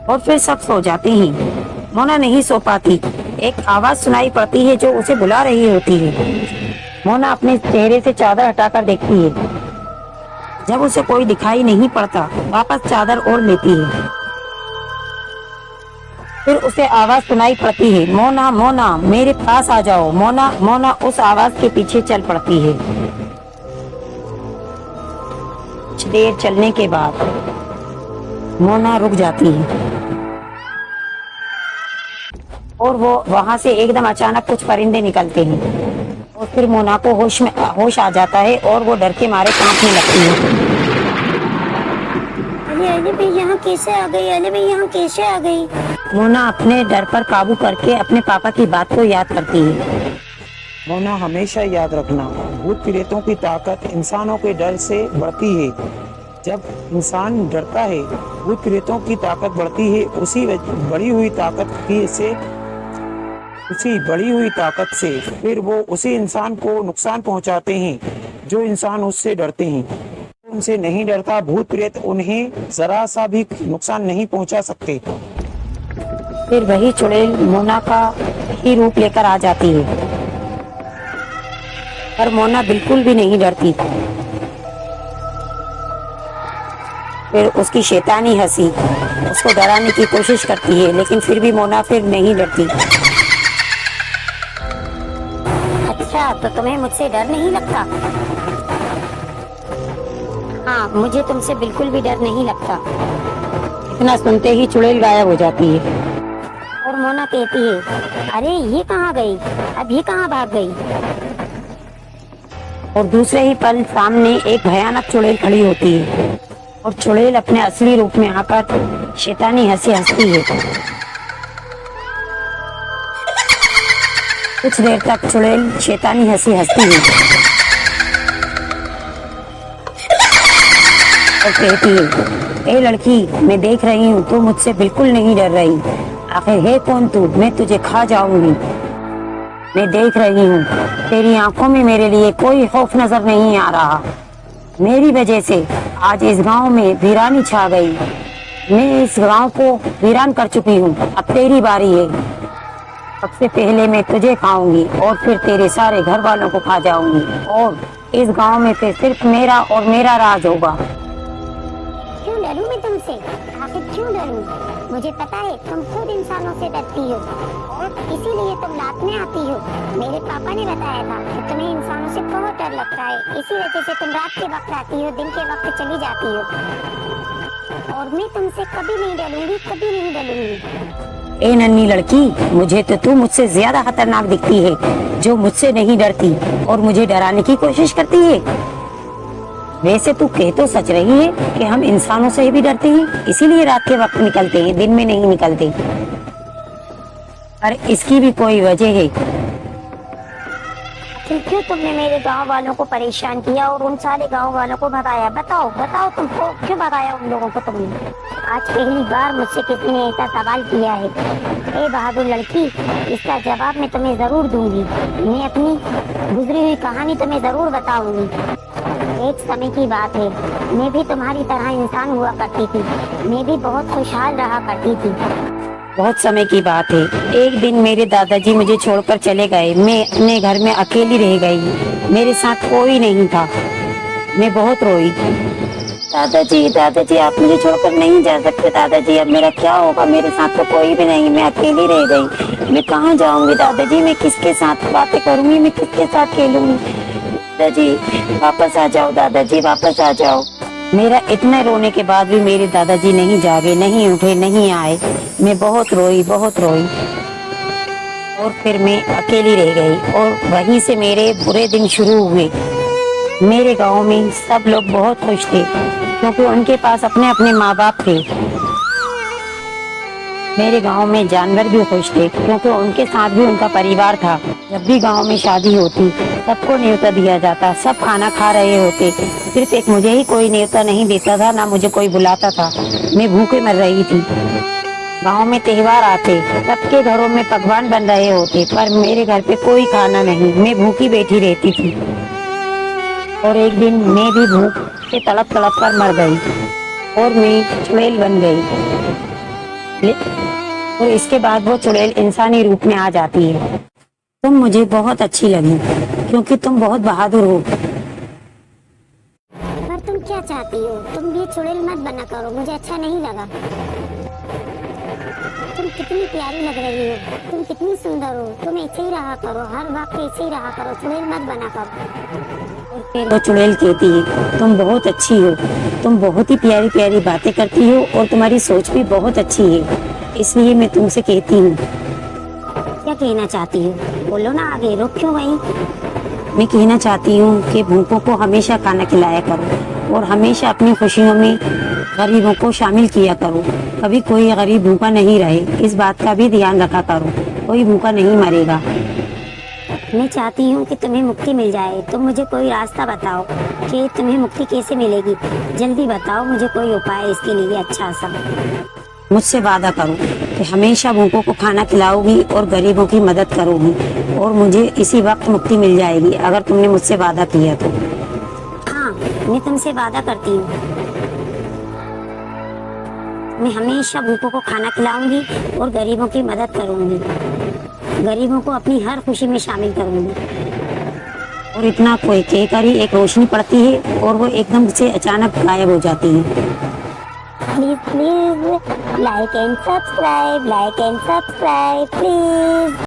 और फिर सब सो जाते हैं। मोना नहीं सो पाती। एक आवाज सुनाई पड़ती है जो उसे बुला रही होती है। मोना अपने चेहरे से चादर हटाकर देखती है। जब उसे कोई दिखाई नहीं पड़ता, वापस चादर ओढ़ लेती है। फिर उसे आवाज सुनाई पड़ती है, मोना मोना मेरे पास आ जाओ। मोना मोना उस आवाज के पीछे चल पड़ती है। कुछ देर चलने के बाद मोना रुक जाती है और वो वहां से एकदम अचानक कुछ परिंदे निकलते हैं और फिर मोना को होश आ जाता है और वो डर के मारे कांपने लगती है। अरे अरे मैं यहाँ कैसे आ गई, अरे मैं यहाँ कैसे आ गई। मोना अपने डर पर काबू करके अपने पापा की बात को याद करती है। मोना, हमेशा याद रखना, भूत प्रेतों की ताकत इंसानों के डर से बढ़ती है। जब इंसान डरता है, भूत प्रेतों की ताकत बढ़ती है। उसी बढ़ी हुई ताकत से फिर वो उसी इंसान को नुकसान पहुंचाते हैं जो इंसान उससे डरते हैं। उनसे नहीं डरता, भूत प्रेत उन्हें जरा सा भी नुकसान नहीं पहुंचा सकते। फिर वही चुड़ैल मोना का ही रूप लेकर आ जाती है, पर मोना बिल्कुल भी नहीं डरती। फिर उसकी शैतानी हंसी उसको डराने की कोशिश करती है, लेकिन फिर भी मोना फिर नहीं डरती। अच्छा, तो तुम्हें मुझसे डर नहीं लगता? हाँ, मुझे तुमसे बिल्कुल भी डर नहीं लगता। इतना सुनते ही चुड़ैल गायब हो जाती है और मोना कहती है, अरे ये कहाँ गई, अब ये कहाँ भाग गई। और दूसरे ही पल सामने एक भयानक चुड़ैल खड़ी होती है और चुड़ैल अपने असली रूप में आकर शैतानी हंसी हंसती है। कुछ देर तक चुड़ैल शैतानी हंसी हंसती है और कहती है, ए लड़की, मैं देख रही हूँ तू मुझसे बिल्कुल नहीं डर रही। आखिर है कौन तू? मैं तुझे खा जाऊंगी। मैं देख रही हूँ तेरी आंखों में मेरे लिए कोई खौफ नजर नहीं आ रहा। मेरी वजह से आज इस गांव में वीरानी छा गई। मैं इस गांव को वीरान कर चुकी हूँ। अब तेरी बारी है। सबसे पहले मैं तुझे खाऊंगी और फिर तेरे सारे घर वालों को खा जाऊंगी और इस गांव में फिर सिर्फ मेरा और मेरा राज होगा। क्यों डरूं मैं तुमसे? आखिर क्यों डरूं? मुझे पता है तुम खुद इंसानों से डरती हो और इसीलिए तुम रात में आती हो। मेरे पापा ने बताया था कि तुम्हें इंसानों से बहुत डर लगता है, इसी वजह से तुम रात के वक्त आती हो, दिन के वक्त चली जाती हो। और मैं तुमसे कभी नहीं डरूंगी, कभी नहीं डरूंगी। ए नन्ही लड़की, मुझे तो तू मुझसे ज्यादा खतरनाक दिखती है जो मुझसे नहीं डरती और मुझे डराने की कोशिश करती है। वैसे तू कह तो सच रही है कि हम इंसानों से भी डरते हैं, इसीलिए रात के वक्त निकलते हैं, दिन में नहीं निकलते। और इसकी भी कोई वजह है। क्यों तुमने मेरे गांव वालों को परेशान किया और उन सारे गांव वालों को भगाया? बताओ बताओ, तुमको क्यों भगाया उन लोगों को तुमने? आज पहली बार मुझसे किसी ने ऐसा सवाल किया है। ए बहादुर लड़की, इसका जवाब मैं तुम्हें जरूर दूंगी। मैं अपनी गुजरी हुई कहानी तुम्हें जरूर बताऊंगी। एक समय की बात है, मैं भी तुम्हारी तरह इंसान हुआ करती थी। मैं भी बहुत खुशहाल रहा करती थी। बहुत समय की बात है। एक दिन मेरे दादाजी मुझे छोड़कर चले गए। मैं अपने घर में अकेली रह गई। मेरे साथ कोई नहीं था। मैं बहुत रोई। दादाजी दादाजी, आप मुझे छोड़कर नहीं जा सकते। दादाजी, अब मेरा क्या होगा? मेरे साथ तो कोई भी नहीं, मैं अकेली रह गई। मैं कहाँ जाऊंगी दादाजी? मैं किसके साथ बातें करूंगी? मैं किसके साथ खेलूंगी? दादाजी वापस आ जाओ, दादाजी वापस आ जाओ। मेरा इतने रोने के बाद भी मेरे दादाजी नहीं जागे, नहीं उठे, नहीं आए। मैं बहुत रोई, बहुत रोई और फिर मैं अकेली रह गई और वहीं से मेरे बुरे दिन शुरू हुए। मेरे गांव में सब लोग बहुत खुश थे क्योंकि उनके पास अपने अपने माँ बाप थे। मेरे गांव में जानवर भी खुश थे क्योंकि उनके साथ भी उनका परिवार था। जब भी गांव में शादी होती सबको न्योता दिया जाता, सब खाना खा रहे होते, सिर्फ एक मुझे ही कोई न्योता नहीं देता था, ना मुझे कोई बुलाता था। मैं भूखे मर रही थी। गांव में त्योहार आते, सबके घरों में पकवान बन रहे होते, पर मेरे घर पे कोई खाना नहीं। मैं भूखी बैठी रहती थी और एक दिन मैं भी भूख से तड़प तड़प कर मर गई और मैं चुड़ैल बन गई। और इसके बाद वो चुड़ैल इंसानी रूप में आ जाती है। तुम मुझे बहुत अच्छी लगी क्योंकि तुम बहुत बहादुर हो। पर तुम क्या चाहती हो? तुम भी चुड़ैल मत बना करो, मुझे अच्छा नहीं लगा। तुम कितनी प्यारी लग रही हो, तुम कितनी सुंदर हो, तुम ऐसे ही रहा करो, हर वक्त ऐसे ही रहा करो, चुड़ैल मत बना करो। और फिर वो चुड़ैल कहती है तुम बहुत अच्छी हो, तुम बहुत ही प्यारी प्यारी बातें करती हो और तुम्हारी सोच भी बहुत अच्छी है, इसलिए मैं तुमसे कहती हूँ। क्या कहना चाहती हो? बोलो ना आगे, रुक क्यों गई? मैं कहना चाहती हूँ कि भूखों को हमेशा खाना खिलाया करो और हमेशा अपनी खुशियों में गरीबों को शामिल किया करो। कभी कोई गरीब भूखा नहीं रहे, इस बात का भी ध्यान रखा करो, कोई भूखा नहीं मरेगा। मैं चाहती हूँ कि तुम्हें मुक्ति मिल जाए। तुम मुझे कोई रास्ता बताओ कि तुम्हें मुक्ति कैसे मिलेगी। जल्दी बताओ मुझे कोई उपाय इसके लिए अच्छा सा। मुझसे वादा करो कि हमेशा भूखों को खाना खिलाओगी और गरीबों की मदद करोगी और मुझे इसी वक्त मुक्ति मिल जाएगी अगर तुमने मुझसे वादा किया तो। हाँ, मैं तुमसे वादा करती हूँ, मैं हमेशा भूखों को खाना खिलाऊंगी और गरीबों की मदद करूंगी, गरीबों को अपनी हर खुशी में शामिल करूंगी। और इतना कोई कहकर ही एक रोशनी पड़ती है और वो एकदम से अचानक गायब हो जाती है। Please please like and subscribe please.